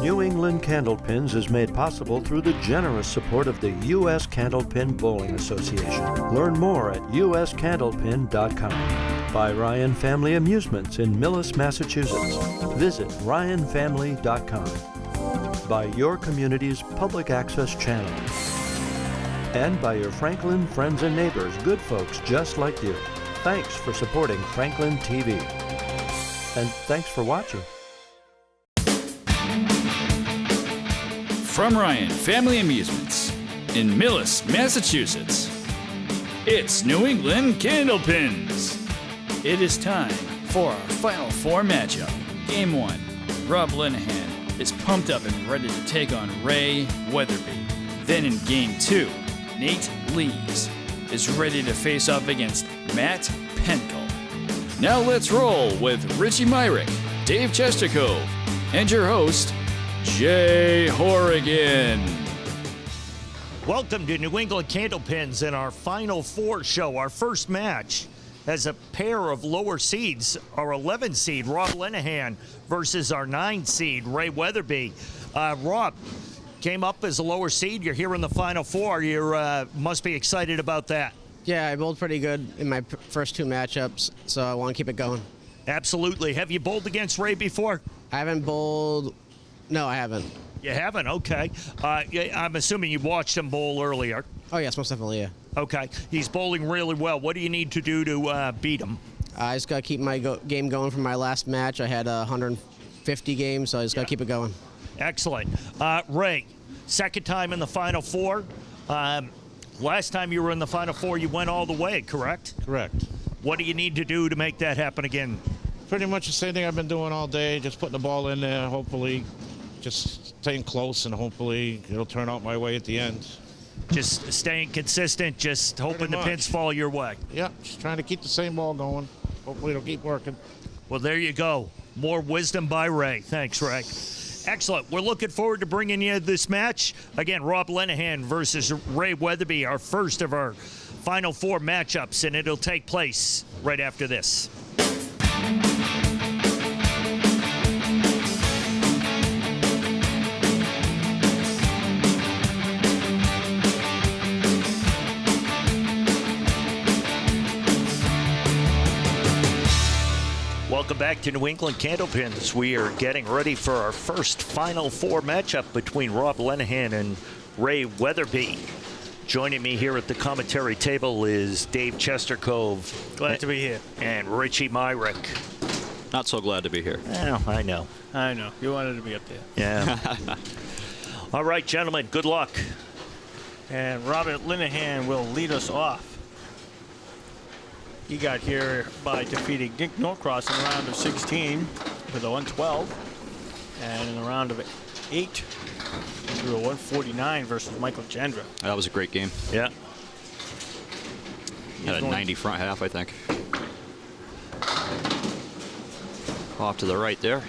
New England Candlepins is made possible through the generous support of the U.S. Candlepin Bowling Association. Learn more at uscandlepin.com. By Ryan Family Amusements in Millis, Massachusetts. Visit ryanfamily.com. By your community's public access channel. And by your Franklin friends and neighbors, good folks just like you. Thanks for supporting Franklin TV. And thanks for watching. From Ryan Family Amusements in Millis, Massachusetts, it's New England Candlepins. It is time for our Final Four matchup. Game 1, Rob Linehan is pumped up and ready to take on Ray Weatherbee. Then in Game 2, Nate Lees is ready to face off against Matt Penkul. Now let's roll with Richie Myrick, Dave Chestercove, and your host, Jay Horrigan. Welcome to New England Candlepins and our Final Four show. Our first match as a pair of lower seeds, our 11 seed, Rob Linehan, versus our 9 seed, Ray Weatherbee. Rob came up as a lower seed. You're here in the Final Four. You must be excited about that. Yeah, I bowled pretty good in my first 2 matchups, so I want to keep it going. Absolutely. Have you bowled against Ray before? I haven't bowled. No, I haven't. You haven't? Okay. I'm assuming you watched him bowl earlier. Oh, yes, most definitely, yeah. Okay. He's bowling really well. What do you need to do to beat him? I just got to keep my game going from my last match. I had 150 games, so I just got to keep it going. Excellent. Ray, second time in the Final Four. Last time you were in the Final Four, you went all the way, correct? Correct. What do you need to do to make that happen again? Pretty much the same thing I've been doing all day, just putting the ball in there, hopefully just staying close, and hopefully it'll turn out my way at the end. Just staying consistent, just hoping the pins fall your way. Yeah, just trying to keep the same ball going. Hopefully it'll keep working. Well, there you go. More wisdom by Ray. Thanks, Ray. Excellent. We're looking forward to bringing you this match. Again, Rob Linehan versus Ray Weatherbee, our first of our Final Four matchups, and it'll take place right after this. Welcome back to New England Candlepins. We are getting ready for our first Final Four matchup between Rob Linehan and Ray Weatherbee. Joining me here at the commentary table is Dave Chestercove. Glad to be here. And Richie Myrick. Not so glad to be here. Oh, I know. I know. You wanted to be up there. Yeah. All right, gentlemen, good luck. And Robert Linehan will lead us off. He got here by defeating Nick Norcross in the round of 16 with a 112. And in the round of 8, through a 149 versus Michael Gendra. That was a great game. Yeah. Had a 90 front half, I think. Off to the right there.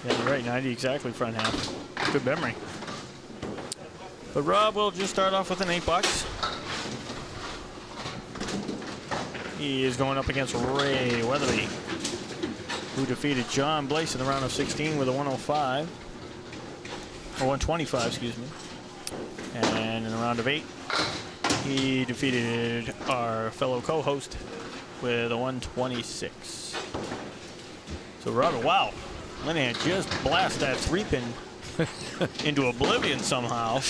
Yeah, you're right, 90 exactly front half. Good memory. But Rob will just start off with an $8. He is going up against Ray Weatherbee, who defeated John Blaze in the round of 16 with a 105. Or 125, excuse me. And in the round of 8, he defeated our fellow co-host with a 126. So Robert, wow. Linehan just blast that 3-pin into oblivion somehow.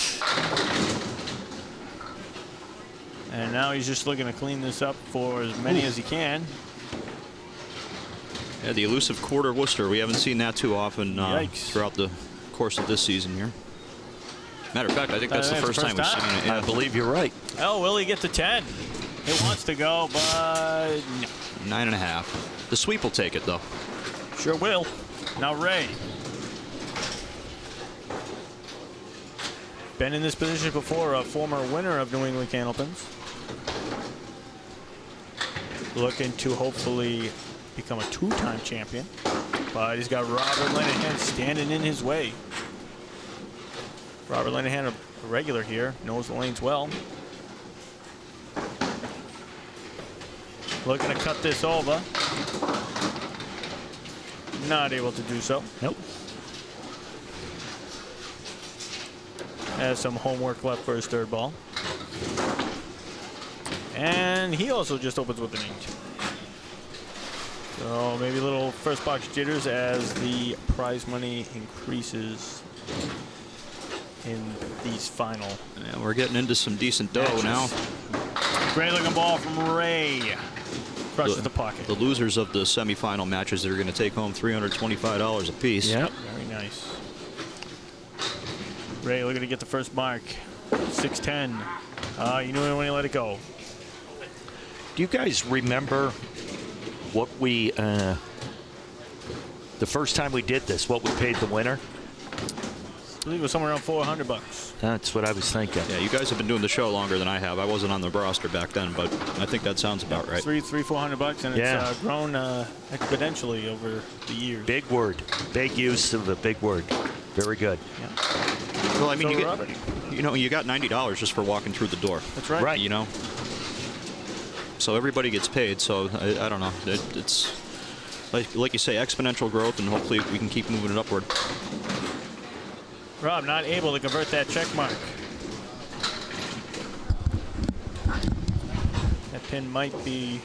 And now he's just looking to clean this up for as many as he can. Yeah, the elusive quarter Worcester. We haven't seen that too often throughout the course of this season here. Matter of fact, I think that's the first time we've seen it. Yeah. I believe you're right. Oh, will he get to 10? It wants to go, but no. 9.5. The sweep will take it, though. Sure will. Now Ray. Been in this position before, a former winner of New England Candlepins. Looking to hopefully become a 2-time champion. But he's got Robert Linehan standing in his way. Robert Linehan, a regular here, knows the lanes well. Looking to cut this over. Not able to do so. Nope. Has some homework left for his third ball. And he also just opens with an 8. So maybe a little first box jitters as the prize money increases in these final. And we're getting into some decent dough matches. now. Great looking ball from Ray. Crushes the pocket. The losers of the semifinal matches are going to take home $325 apiece. Yep. Very nice. Ray looking to get the first mark. 6-10. You knew when you let it go. Do you guys remember what we, the first time we did this, what we paid the winner? I believe it was somewhere around $400. That's what I was thinking. Yeah, you guys have been doing the show longer than I have. I wasn't on the roster back then, but I think that sounds about right. $400, and it's grown exponentially over the years. Big word. Big use of the big word. Very good. Yeah. Well, I mean, So you got $90 just for walking through the door. That's right. Right. You know? So everybody gets paid, so I don't know. It's, like you say, exponential growth, and hopefully we can keep moving it upward. Rob not able to convert that check mark. That pin might be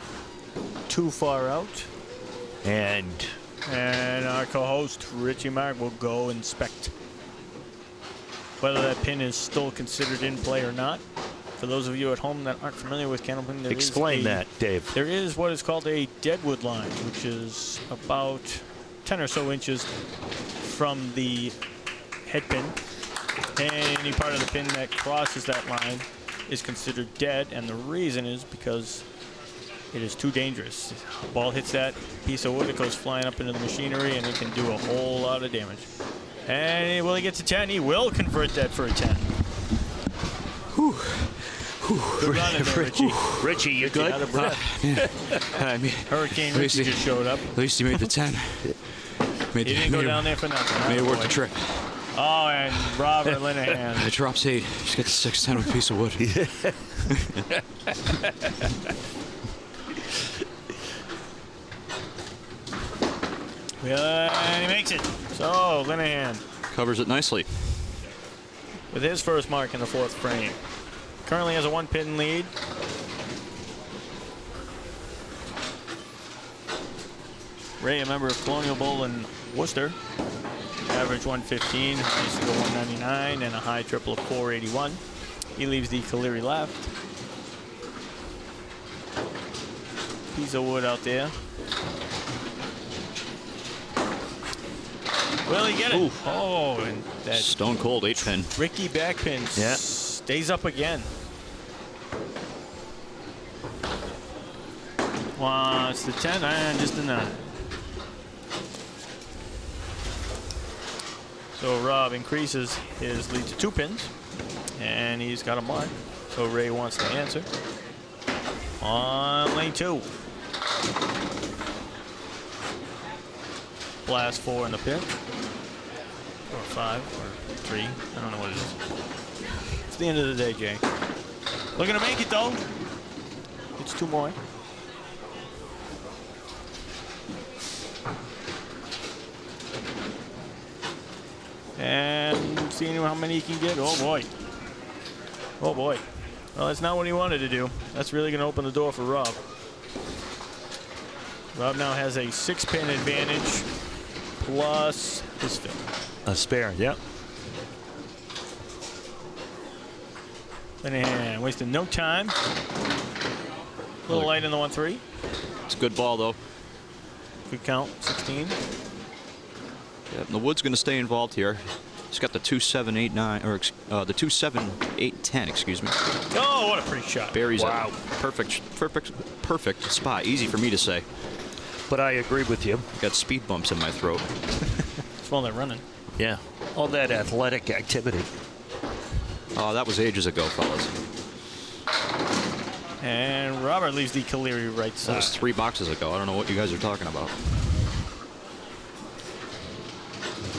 too far out. And our co-host, Richie Mark, will go inspect whether that pin is still considered in play or not. For those of you at home that aren't familiar with Candlepin, explain that, Dave. There is what is called a deadwood line, which is about 10 or so inches from the head pin. Any part of the pin that crosses that line is considered dead, and the reason is because it is too dangerous. The ball hits that piece of wood, it goes flying up into the machinery, and it can do a whole lot of damage. And will he get to 10? He will convert that for a 10. Whew. Good running there, Richie. Richie, you good? Out of breath. I mean, Hurricane Richie just showed up. at least he made the 10. He didn't go down there for nothing. Made it worth boy. the trip. Oh, and Robert Linehan. I drops 8. Just get the 6-10 with a piece of wood. And he makes it. So, Linehan Covers it nicely. with his first mark in the 4th frame. Currently has a 1-pin lead. Ray, a member of Colonial Bowl in Worcester. Average 115, high single 199, and a high triple of 481. He leaves the Caleri left. Piece of wood out there. Will he get it? Ooh. Oh, and that Stone cold 8-pin. Ricky backpin stays up again. Wants the 10 and just a 9. So Rob increases his lead to 2 pins, and he's got a mark. So Ray wants to answer on lane 2. Blast 4 in the pin, or 5, or 3. I don't know what it is. It's the end of the day, Jay. Looking to make it though. It's 2 more. And seeing how many he can get. Oh boy. Oh boy. Well, that's not what he wanted to do. That's really going to open the door for Rob. Rob now has a 6-pin advantage plus his fill. A spare, yep. And wasting no time. A little light in the 1-3. It's a good ball, though. Good count, 16. Yeah, and the wood's going to stay involved here. He's got the 2-7-8-9, or the 2-7-8-10, excuse me. Oh, what a pretty shot. Buries Wow. it. Perfect spot. Easy for me to say. But I agree with you. Got speed bumps in my throat. It's while they're running. Yeah. All that athletic activity. Oh, that was ages ago, fellas. And Robert leaves the Caleri right That side. was 3 boxes ago. I don't know what you guys are talking about.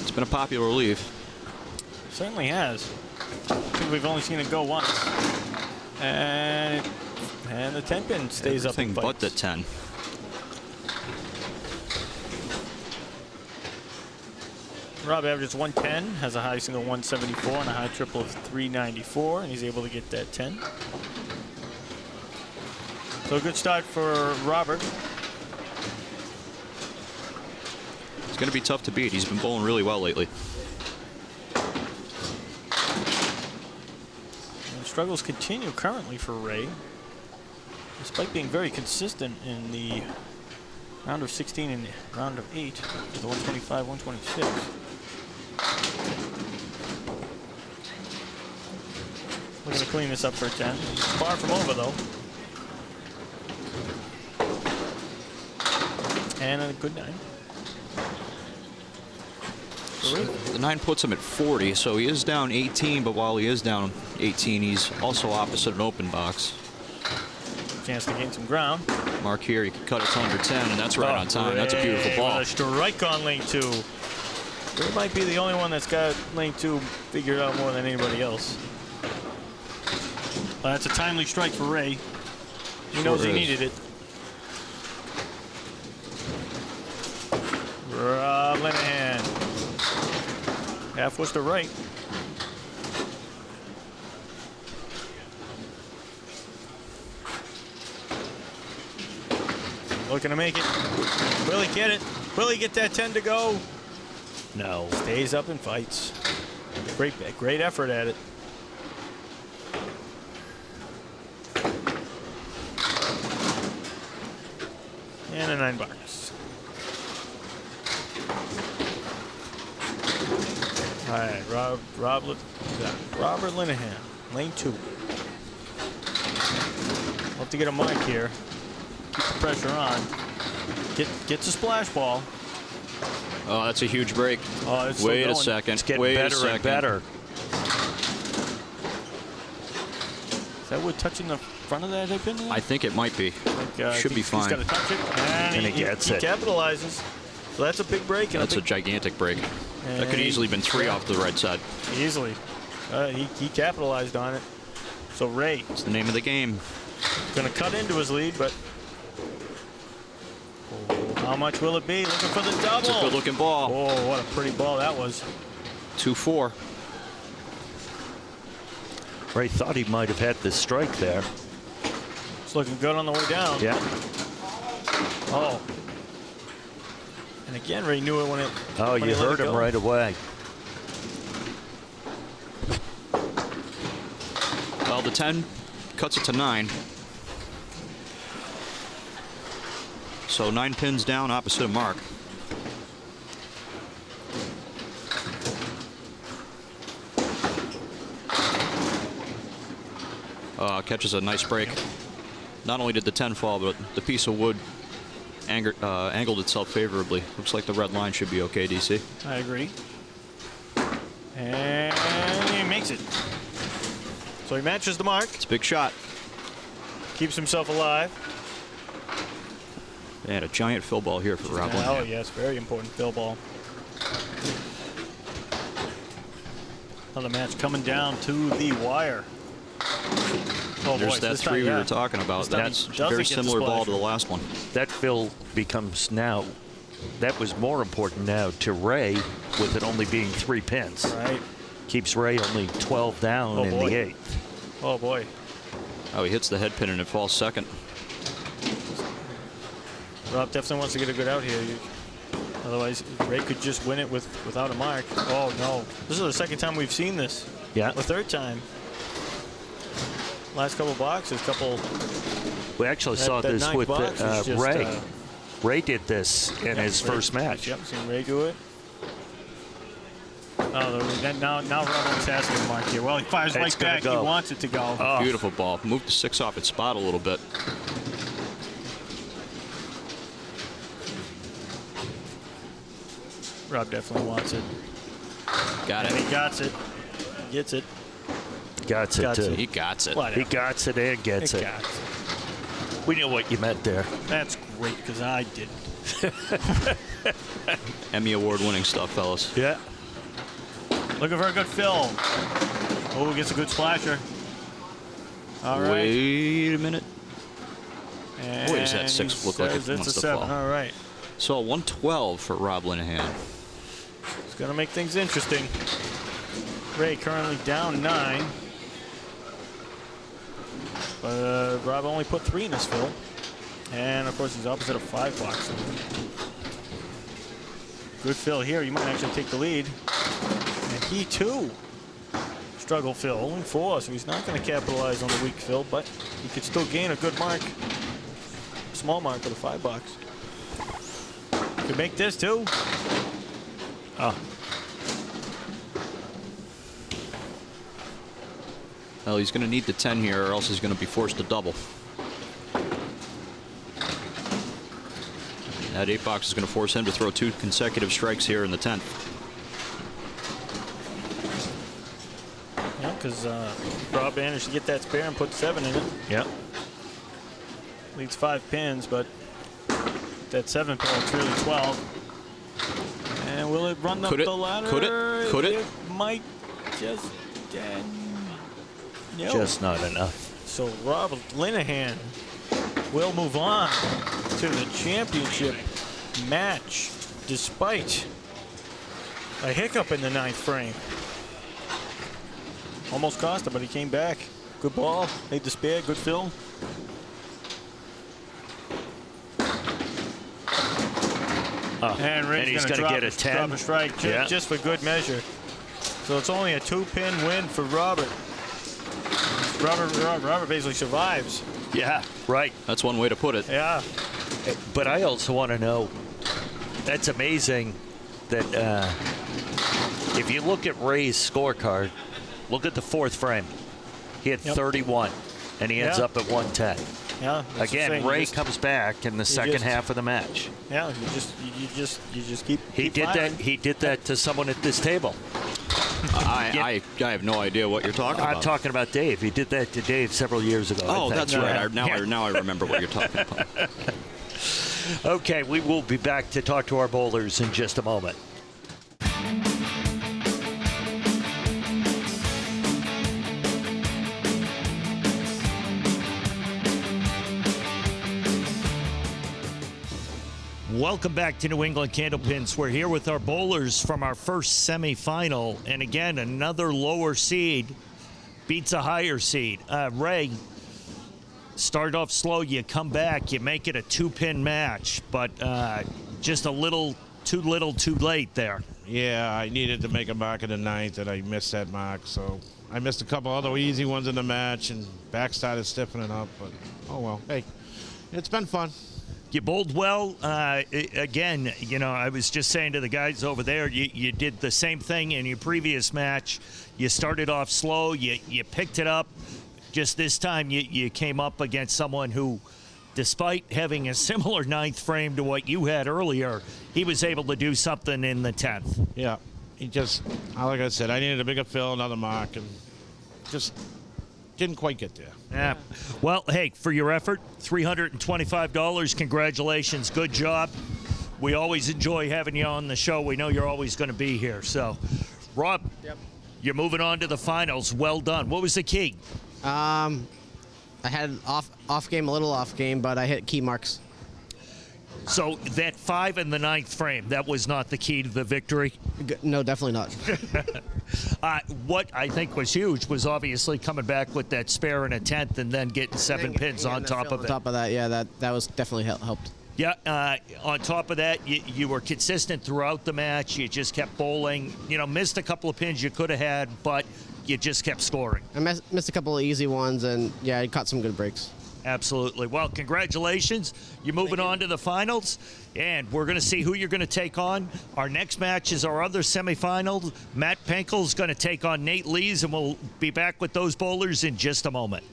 It's been a popular leave. Certainly has. I think we've only seen it go once. And And the 10 pin stays up Everything and but the fights. 10. Rob averages 110, has a high single 174 and a high triple of 394, and he's able to get that 10. So a good start for Robert. It's going to be tough to beat. He's been bowling really well lately. And struggles continue currently for Ray, despite being very consistent in the round of 16 and round of 8 with the 125, 126. Looking to clean this up for a 10. Far from over though. And a good 9. So the 9 puts him at 40, so he is down 18, but while he is down 18, he's also opposite an open box. Chance to gain some ground. Mark here, he can cut it to under 10, and that's right on time. That's a beautiful ball. With a strike on lane 2. Ray might be the only one that's got lane 2 figured out more than anybody else. That's a timely strike for Ray. He knows he needed it. Rob Linehan. Half was to right. Looking to make it. Will he get it? Will he get that 10 to go? No. Stays up and fights. Great effort at it. And a 9 box. All right, Robert Linehan, lane 2. Love to get a mic here. Keep the pressure on. Gets a splash ball. Oh, that's a huge break. Oh, it's Wait still a going. second. It's getting Wait a better second. and better. Is that wood touching the front of that pin? I think it might be. Should be fine. He's got to touch it, and he gets it. He capitalizes. So that's a big break. And That's a gigantic break. That could easily been 3 off the right side. Easily. He capitalized on it. So Ray. It's the name of the game. Going to cut into his lead, but how much will it be? Looking for the double. It's a good-looking ball. Oh, what a pretty ball that was. 2-4. Ray thought he might have had the strike there. It's looking good on the way down. Yeah. Oh. And again, Ray knew it when it. Oh, you heard him right away. Well, the 10 cuts it to 9. So 9 pins down opposite of Mark. Catches a nice break. Not only did the 10 fall, but the piece of wood angled itself favorably. Looks like the red line should be okay, DC. I agree. And he makes it. So he matches the mark. It's a big shot. Keeps himself alive. And a giant fill ball here for Rob Oh, Linehan. yes, very important fill ball. Another match coming down to the wire. Oh, There's boy, that 3 we were talking about. That's a very similar ball to the last one. That fill becomes now, that was more important now to Ray with it only being 3 pins. Right. Keeps Ray only 12 down in the 8th. Oh, boy. Oh, he hits the head pin and it falls second. Rob definitely wants to get a good out here. Otherwise, Ray could just win it without a mark. Oh, no. This is the second time we've seen this. Yeah. The third time. Last couple boxes, We actually saw this with Ray. Ray did this in his first match. Yep, seen Ray do it. Oh, now Robin's asking the mark here. Well, he fires right back. He wants it to go. Oh. Beautiful ball. Moved the 6 off its spot a little bit. Rob definitely wants it. Got it. And he got it. Gets it. Got it, too. He got it. He got it and gets it. We knew what you meant there. That's great, because I didn't. Emmy Award-winning stuff, fellas. Yeah. Looking for a good fill. Oh, gets a good splasher. All right. Wait a minute. And Boy, does that 6 look like it says it's wants a to 7. fall. All right. So 112 for Rob Linehan. It's going to make things interesting. Ray currently down 9. But Rob only put 3 in his fill. And, of course, he's opposite of 5 box. Good fill here. You might actually take the lead. And he, too, struggle fill. Only 4, so he's not going to capitalize on the weak fill, but he could still gain a good mark. Small mark with a 5 box. Could make this, too. Oh. Well, he's going to need the 10 here, or else he's going to be forced to double. That 8 box is going to force him to throw 2 consecutive strikes here in the 10th. Yeah, because Rob managed to get that spare and put 7 in it. Yeah. Leads 5 pins, but that 7 pin, it's really 12. And will it run up the ladder? Could it? Could it? It might just... no. Just not enough. So Rob Linehan will move on to the championship match despite a hiccup in the 9th frame. Almost cost him, but he came back. Good ball, made the spare, good fill. And he's going to get a 10. Drop a strike just for good measure. So it's only a 2-pin win for Robert. Robert basically survives. Yeah, right. That's one way to put it. Yeah. But I also want to know, that's amazing that if you look at Ray's scorecard, look at the 4th frame. He had 31, and he ends up at 110. Yeah. Again, Ray comes back in the second half of the match. Yeah, you just keep. He did firing. that. He did that to someone at this table. I have no idea what you're talking about. I'm talking about Dave. He did that to Dave several years ago. Oh, that's right. Now I remember what you're talking about. Okay, we will be back to talk to our bowlers in just a moment. Welcome back to New England Candlepins. We're here with our bowlers from our first semifinal. And again, another lower seed beats a higher seed. Ray, start off slow, you come back, you make it a 2-pin match, but just a little too late there. Yeah, I needed to make a mark in the 9th, and I missed that mark. So I missed a couple other easy ones in the match, and back started stiffening up. But, oh, well, hey, it's been fun. You bowled well. Again, you know, I was just saying to the guys over there, you did the same thing in your previous match. You started off slow. You picked it up. Just this time, you came up against someone who, despite having a similar 9th frame to what you had earlier, he was able to do something in the 10th. Yeah, he just, like I said, I needed a bigger fill, another mark, and just didn't quite get there. Yeah. Well, hey, for your effort, $325. Congratulations. Good job. We always enjoy having you on the show. We know you're always going to be here. So, Rob, you're moving on to the finals. Well done. What was the key? I had off game, a little off game, but I hit key marks. So that 5 in the 9th frame, that was not the key to the victory? No, definitely not. What I think was huge was obviously coming back with that spare in a 10th and then getting 7 pins on top of it. On top of that, yeah, that was definitely helped. Yeah, on top of that, you were consistent throughout the match. You just kept bowling. You know, missed a couple of pins you could have had, but you just kept scoring. I missed a couple of easy ones, and, yeah, I caught some good breaks. Absolutely. Well, congratulations. You're moving on to the finals, and we're going to see who you're going to take on. Our next match is our other semifinal. Matt Penkul is going to take on Nate Lees, and we'll be back with those bowlers in just a moment.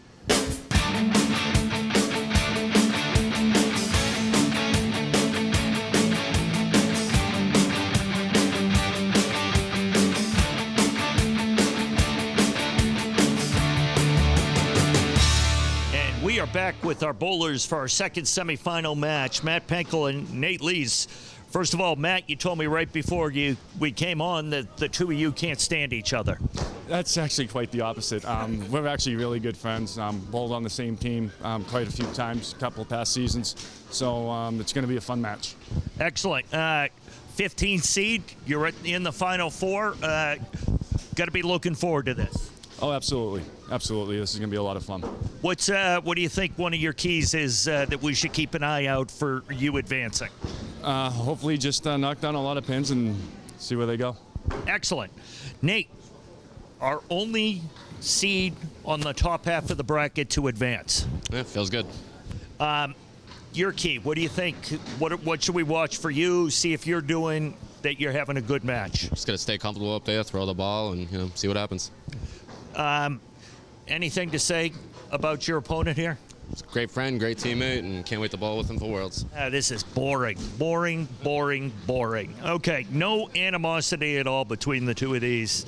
Back with our bowlers for our second semifinal match. Matt Penkul and Nate Lees First of all, Matt, you told me right before we came on that the two of you can't stand each other. That's actually quite the opposite. We're actually really good friends. Both on the same team quite a few times, a couple of past seasons. So it's going to be a fun match. Excellent. 15 seed, you're in the Final Four. Got to be looking forward to this. Oh, absolutely. Absolutely. This is going to be a lot of fun. What do you think one of your keys is that we should keep an eye out for you advancing? Hopefully just knock down a lot of pins and see where they go. Excellent. Nate, our only seed on the top half of the bracket to advance. Yeah, feels good. Your key, what do you think? What should we watch for you? See if you're doing that you're having a good match. Just got to stay comfortable up there, throw the ball, and see what happens. Anything to say about your opponent here? He's a great friend, great teammate, and can't wait to ball with him for Worlds. This is boring. Boring, boring, boring. Okay, no animosity at all between the two of these.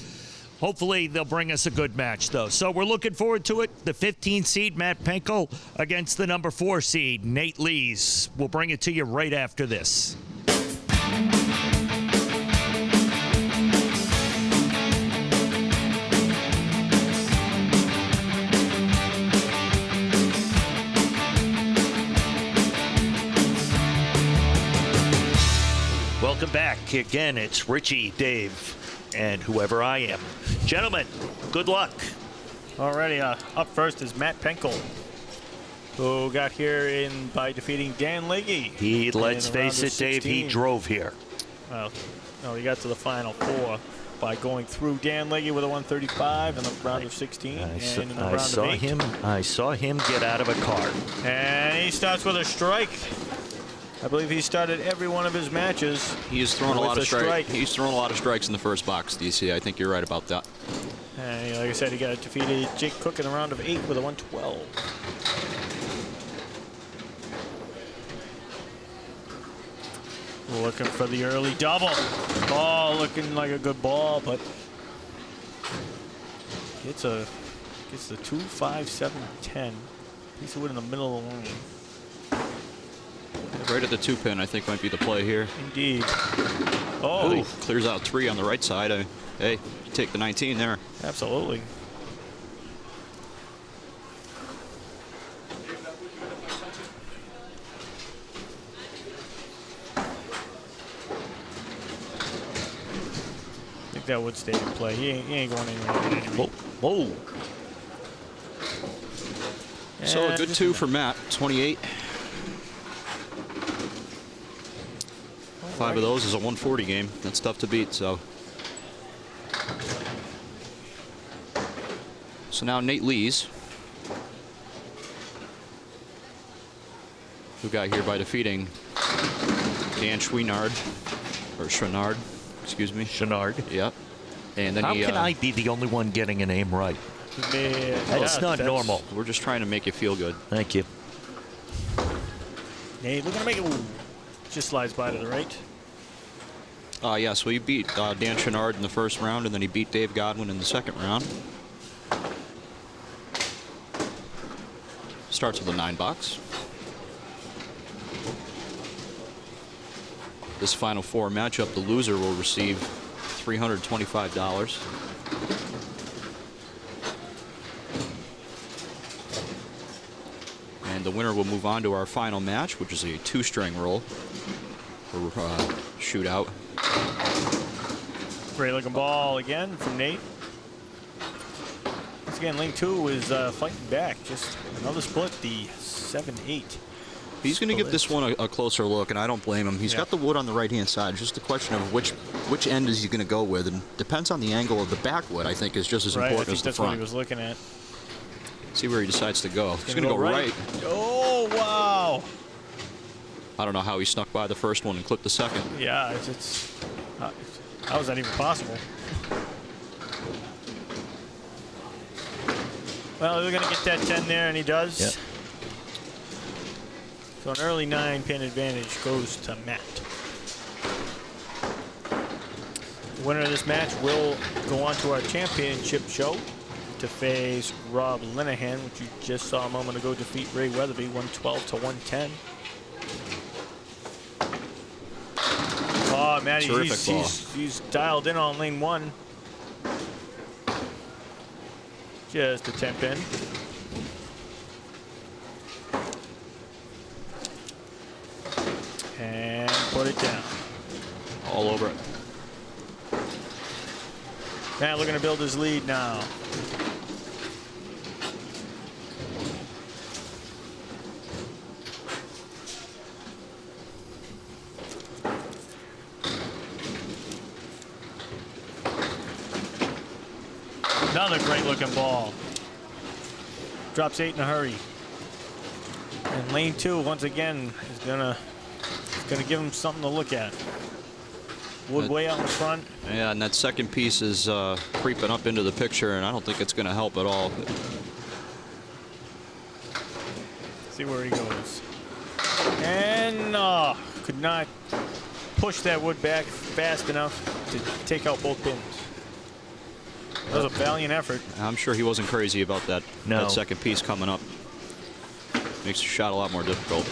Hopefully they'll bring us a good match, though. So we're looking forward to it. The 15 seed, Matt Penkul, against the number 4 seed, Nate Lees. We'll bring it to you right after this. Welcome back. Again, it's Richie, Dave, and whoever I am. Gentlemen, good luck. Alrighty, up first is Matt Penkul, who got here by defeating Dan Liggy. Let's face it, Dave, he drove here. Well, no, he got to the Final Four by going through Dan Liggy with a 135 in the round of 16 and in the round of 8. I saw him get out of a car. And he starts with a strike. I believe he started every one of his matches. He's thrown a lot of strike. He's thrown a lot of strikes in the first box, DC. I think you're right about that. And like I said, he got defeated Jake Cook in the round of 8 with a 112. Looking for the early double. Ball looking like a good ball, but gets the 2, 5, 7, 10. Piece of wood in the middle of the line. Right at the 2-pin, I think, might be the play here. Indeed. Oh. Ooh, clears out 3 on the right side. Hey, take the 19 there. Absolutely. I think that would stay in play. He ain't going anywhere. Whoa. So a good 2 for Matt, 28. 5 of those is a 140 game. That's tough to beat, so. So now Nate Lees, who got here by defeating Dan Chouinard, or Chouinard, excuse me. Chouinard. Yep. And then How can I be the only one getting a name right? That's not normal. We're just trying to make you feel good. Thank you. Nate, we're going to make it. Just slides by to the right. Yeah, so he beat Dan Chouinard in the first round, and then he beat Dave Godwin in the second round. Starts with a 9-box. This Final Four matchup, the loser will receive $325. And the winner will move on to our final match, which is a 2-string roll or shootout. Great looking ball again from Nate. Once again, lane 2 is fighting back. Just another split, the 7-8. He's going to give this one a closer look, and I don't blame him. He's got the wood on the right-hand side. It's just a question of which end is he going to go with, and depends on the angle of the back wood, I think, is just as important as the that's front. what he was looking at. See where he decides to go. He's going to go right. Oh, wow. I don't know how he snuck by the first one and clipped the second. Yeah, how is that even possible? Well, we're going to get that 10 there, and he does. Yep. So an early 9-pin advantage goes to Matt. The winner of this match will go on to our championship show to face Rob Linehan, which you just saw a moment ago defeat Ray Weatherbee 112 to 110. Oh, man, Terrific ball. he's dialed in on lane 1. Just a 10 pin. And put it down. All over it. Matt looking to build his lead now. Another great looking ball. Drops 8 in a hurry. And lane 2 once again is gonna give him something to look at. Wood way out in front. Yeah, and that second piece is creeping up into the picture, and I don't think it's going to help at all. See where he goes. And could not push that wood back fast enough to take out both pins. That was a valiant effort. I'm sure he wasn't crazy about that, that second piece coming up. Makes the shot a lot more difficult.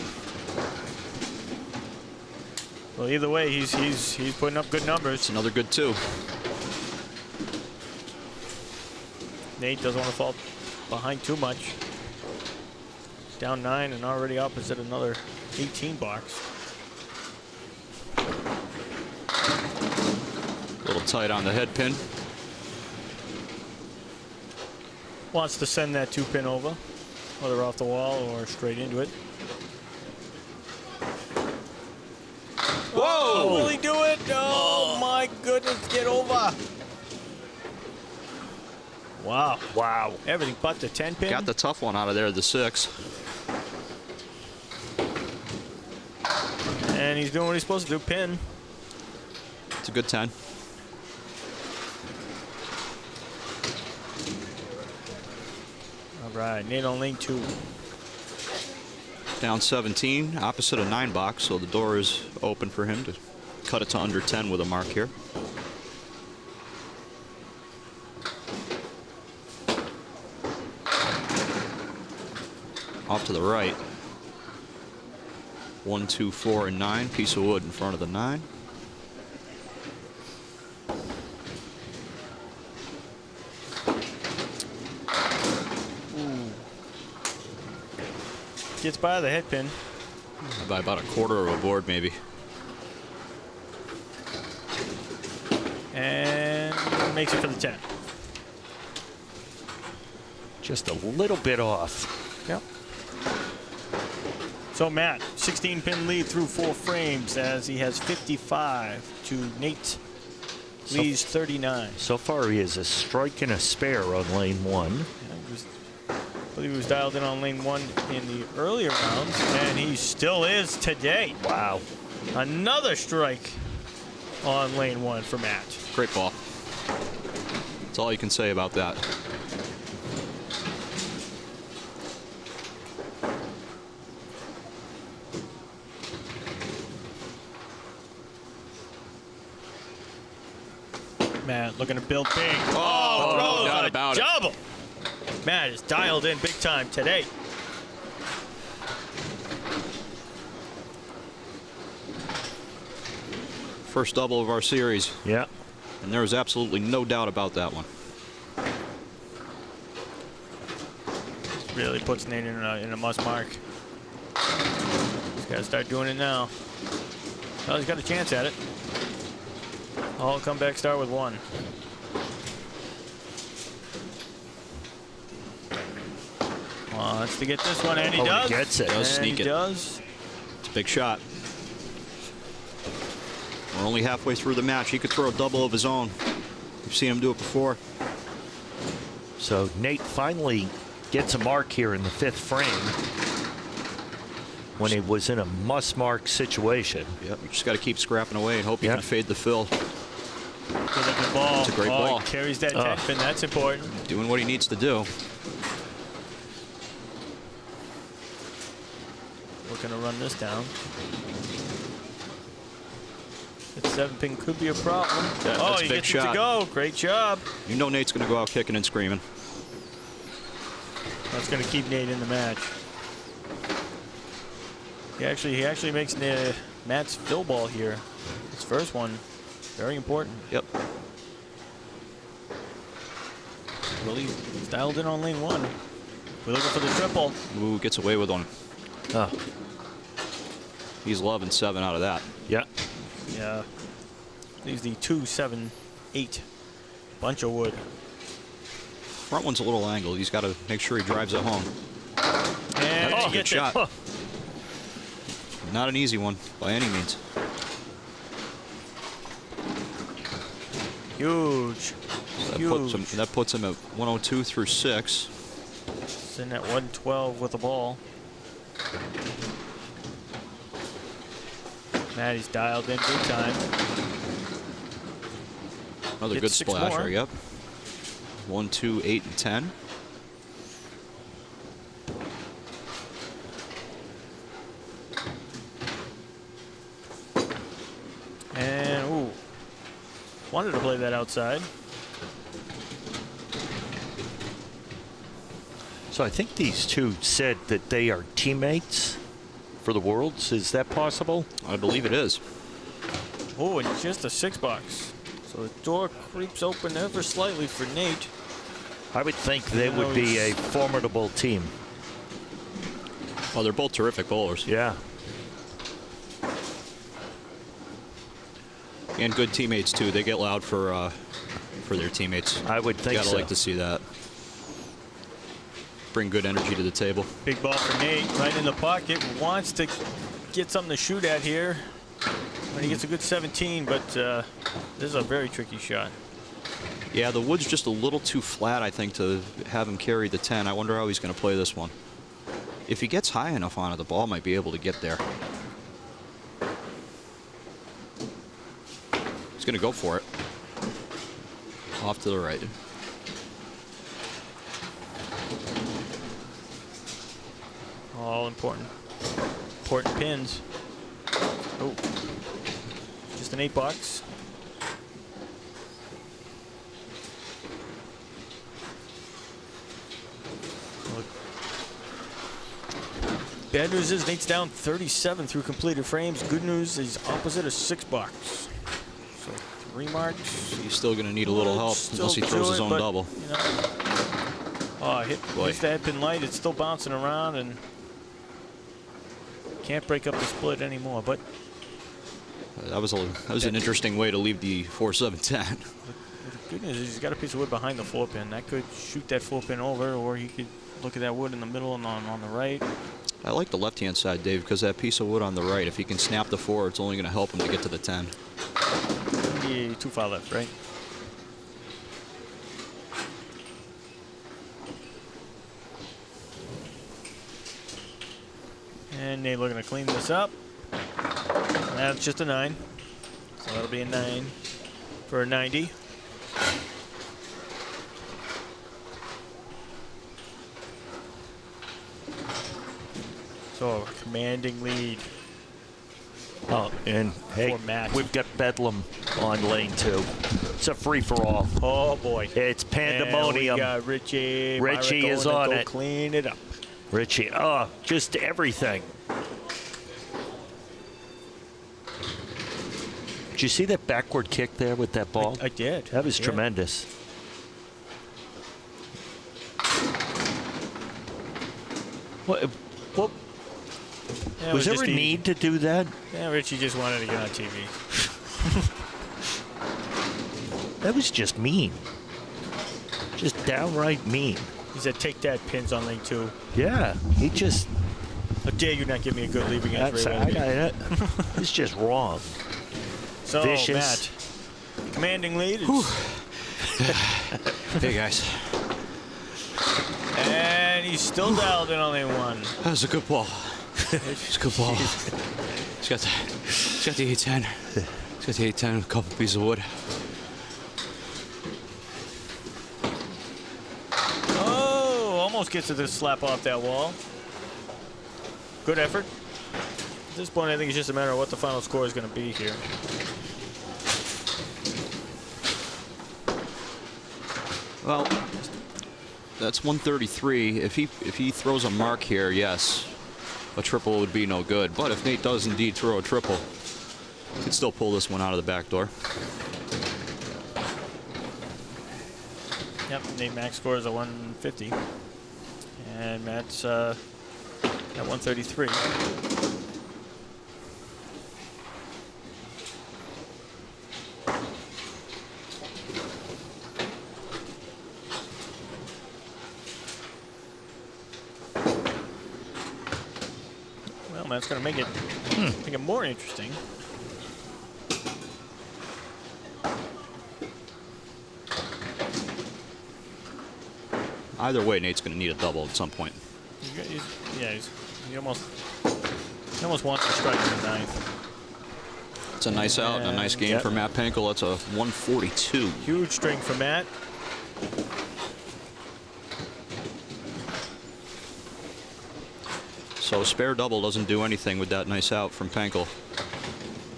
Well, either way, he's putting up good numbers. It's another good 2. Nate doesn't want to fall behind too much. Down 9 and already opposite another 18 box. A little tight on the head pin. Wants to send that 2 pin over, whether off the wall or straight into it. Whoa! Will he do it? Oh my goodness, get over. Wow. Wow. Everything but the 10 pin. Got the tough one out of there, the 6. And he's doing what he's supposed to do, pin. It's a good 10. All right, Nate on lane 2. Down 17, opposite a 9 box, so the door is open for him to cut it to under 10 with a mark here. Off to the right. 1, 2, 4, and 9. Piece of wood in front of the 9. Gets by the head pin. By about a quarter of a board, maybe. And makes it for the 10. Just a little bit off. Yep. So Matt, 16 pin lead through 4 frames as he has 55 to Nate leads 39. So far he is a strike and a spare on lane 1. I believe he was dialed in on lane 1 in the earlier rounds, and he still is today. Wow. Another strike on lane 1 for Matt. Great ball. That's all you can say about that. Matt looking to build big. Oh, no doubt about it. Double. Matt is dialed in big time today. First double of our series. Yeah. And there was absolutely no doubt about that one. Really puts Nate in a must mark. He's got to start doing it now. Well, he's got a chance at it. All comeback start with 1. Wants to get this one, and he does. He gets it. Does sneak it. Does. It's a big shot. We're only halfway through the match. He could throw a double of his own. We've seen him do it before. So Nate finally gets a mark here in the 5th frame when he was in a must-mark situation. Yep. You just got to keep scrapping away and hope you can fade the fill. Good looking ball. It's a great ball. He carries that 10 pin. That's important. Doing what he needs to do. Looking to run this down. That 7 pin could be a problem. That's he a big gets shot. it to go. Great job. You know Nate's going to go out kicking and screaming. That's going to keep Nate in the match. He actually makes Matt's fill ball here. His first one, very important. Yep. Really dialed in on lane 1. We're looking for the triple. Ooh, gets away with one. Oh. He's loving 7 out of that. Yeah. Yeah. Leaves the 2, 7, 8 bunch of wood. Front one's a little angled. He's got to make sure he drives it home. And That's a he good gets shot. it. Not an easy one by any means. Huge. That puts him at 102 through 6. Sitting at 112 with the ball. Maddie's dialed in big time. Another good splasher, yep. 1, 2, 8, and 10. And, ooh. Wanted to play that outside. So I think these two said that they are teammates for the Worlds. Is that possible? I believe it is. Oh, and just a 6-box. So the door creeps open ever slightly for Nate. I would think they would be a formidable team. Well, they're both terrific bowlers. Yeah. And good teammates, too. They get loud for their teammates. I would think so. Like to see that. Bring good energy to the table. Big ball for Nate, right in the pocket. Wants to get something to shoot at here. When he gets a good 17, but this is a very tricky shot. Yeah, the wood's just a little too flat, I think, to have him carry the 10. I wonder how he's going to play this one. If he gets high enough on it, the ball might be able to get there. He's going to go for it. Off to the right. All important pins. Oh, just an 8-box. Bad news is Nate's down 37 through completed frames. Good news is opposite a 6-box. So 3 marks. He's still going to need a little help unless he throws his own double. You know, hits the head pin light. It's still bouncing around and can't break up the split anymore. But that was an interesting way to leave the 4-7-10. The good news is he's got a piece of wood behind the 4-pin. That could shoot that 4-pin over, or he could look at that wood in the middle and on the right. I like the left-hand side, Dave, because that piece of wood on the right, if he can snap the 4, it's only going to help him to get to the 10. Yeah, too far left, right? And Nate looking to clean this up. That's just a 9. So that'll be a 9 for a 90. So, commanding lead. Oh, and hey, we've got Bedlam on lane 2. It's a free-for-all. Oh, boy. It's pandemonium. And we got Richie. Richie is on it. Clean it up. Richie, oh, just everything. Did you see that backward kick there with that ball? I did. That was tremendous. What? Yeah, was there a need to do that? Yeah, Richie just wanted to get on TV. That was just mean. Just downright mean. He said, take that, pins on lane 2. Yeah, he just... How dare you not give me a good leave against Ray Weatherbee. It's just wrong. So, Vicious. Matt, commanding lead. Hey, guys. And he's still dialed in on lane 1. That was a good ball. It's a good ball. He's got the 8-10. He's got the 8-10 with a couple pieces of wood. Oh, almost gets to the slap off that wall. Good effort. At this point, I think it's just a matter of what the final score is going to be here. Well, that's 133. If he throws a mark here, yes. a triple would be no good. But if Nate does indeed throw a triple, he could still pull this one out of the back door. Yep, Nate Max scores a 150. And Matt's at 133. Well, Matt's going to make it more interesting. Either way, Nate's going to need a double at some point. He almost wants to strike in the ninth. It's a nice out and a nice game for Matt Penkul. That's a 142. Huge string for Matt. So spare double doesn't do anything with that nice out from Penkul.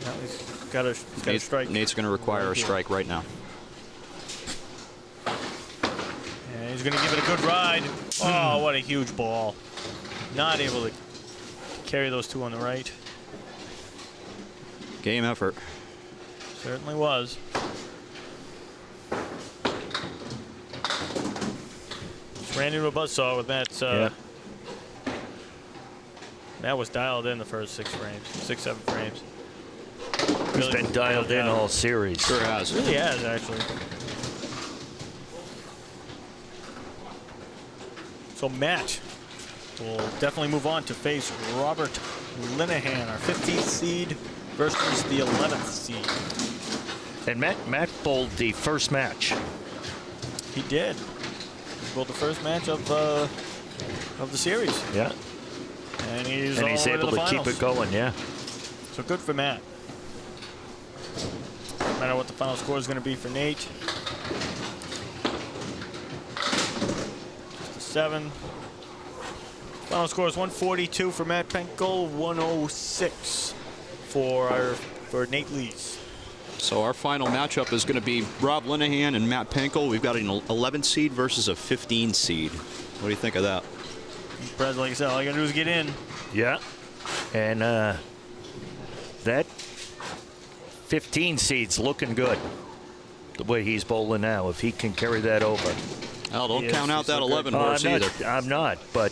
No, he's got a strike. Nate's going to require a strike right now. And he's going to give it a good ride. Oh, what a huge ball. Not able to carry those two on the right. Game effort. Certainly was. Just ran into a buzzsaw with Matt's. Matt was dialed in the first 7 frames. He's been dialed in all series. Sure has. Really has, actually. So Matt will definitely move on to face Robert Linehan, our 15th seed versus the 11th seed. And Matt bowled the first match. He did. He bowled the first match of the series. Yeah. And he's able to keep it going, yeah. So good for Matt. No matter what the final score is going to be for Nate. Just a 7. Final score is 142 for Matt Penkul, 106 for Nate Lees. So our final matchup is going to be Rob Linehan and Matt Penkul. We've got an 11 seed versus a 15 seed. What do you think of that? Brad, like I said, all you got to do is get in. Yeah. And that 15 seed's looking good. The way he's bowling now, if he can carry that over. Oh, don't count out that 11 horse either. I'm not, but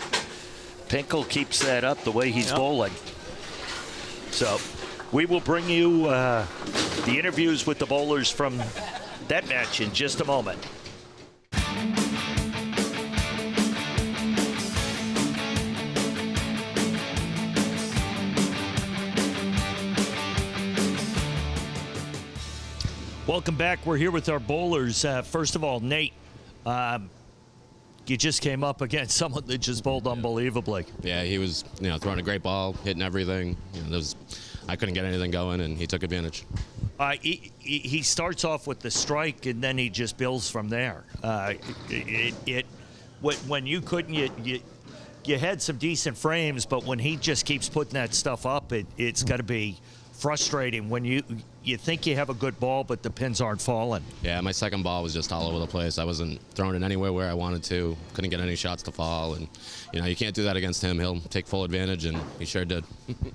Penkul keeps that up the way he's bowling. So we will bring you the interviews with the bowlers from that match in just a moment. Welcome back. We're here with our bowlers. First of all, Nate, you just came up against someone that just bowled unbelievably. Yeah, he was, throwing a great ball, hitting everything. I couldn't get anything going, and he took advantage. He starts off with the strike, and then he just builds from there. When you couldn't, you had some decent frames, but when he just keeps putting that stuff up, it's got to be frustrating when you think you have a good ball, but the pins aren't falling. Yeah, my second ball was just all over the place. I wasn't throwing it anywhere where I wanted to. Couldn't get any shots to fall, and you can't do that against him. He'll take full advantage, and he sure did.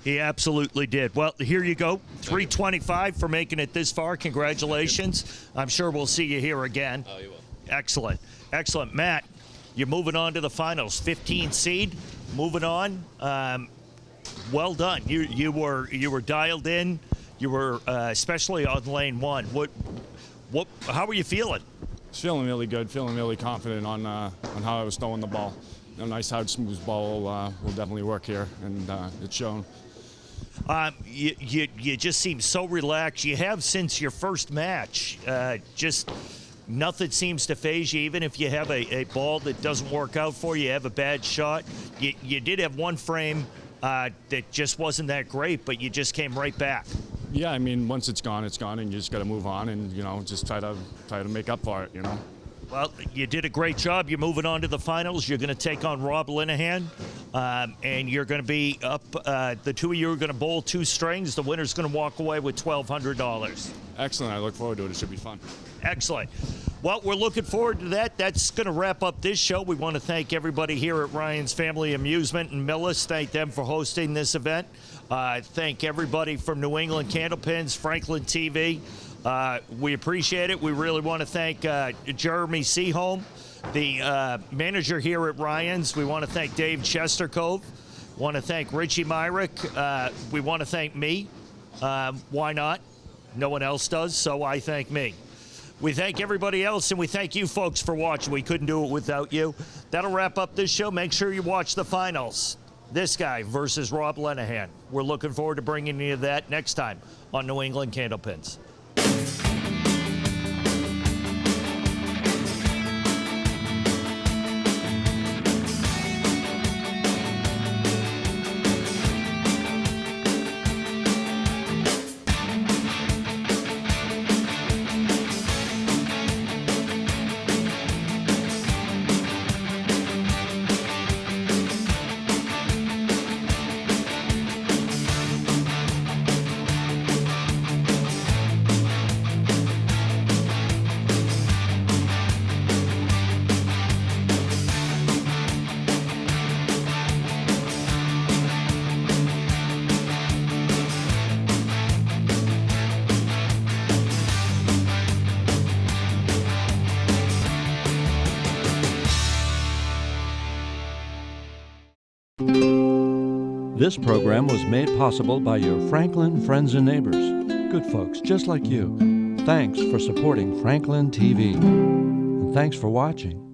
He absolutely did. Well, here you go. 325 for making it this far. Congratulations. I'm sure we'll see you here again. Oh, you will. Excellent. Excellent. Matt, you're moving on to the finals. 15 seed, moving on. Well done. You were dialed in. You were especially on lane 1. How were you feeling? Feeling really good. Feeling really confident on how I was throwing the ball. A nice hard, smooth ball will definitely work here, and it's shown. You just seem so relaxed. You have since your first match. Just nothing seems to phase you. Even if you have a ball that doesn't work out for you, you have a bad shot. You did have one frame that just wasn't that great, but you just came right back. Yeah, I mean, once it's gone, and you just got to move on and, just try to make up for it, Well, you did a great job. You're moving on to the finals. You're going to take on Rob Linehan, and you're going to be up. The two of you are going to bowl 2 strings. The winner's going to walk away with $1,200. Excellent. I look forward to it. It should be fun. Excellent. Well, we're looking forward to that. That's going to wrap up this show. We want to thank everybody here at Ryan's Family Amusement in Millis. Thank them for hosting this event. Thank everybody from New England Candlepins, Franklin TV. We appreciate it. We really want to thank Jeremy Seaholm, the manager here at Ryan's. We want to thank Dave Chestercove. Want to thank Richie Myrick. We want to thank me. Why not? No one else does, so I thank me. We thank everybody else, and we thank you folks for watching. We couldn't do it without you. That'll wrap up this show. Make sure you watch the finals. This guy versus Rob Linehan. We're looking forward to bringing you that next time on New England Candlepins. This program was made possible by your Franklin friends and neighbors, good folks just like you. Thanks for supporting Franklin TV. And thanks for watching.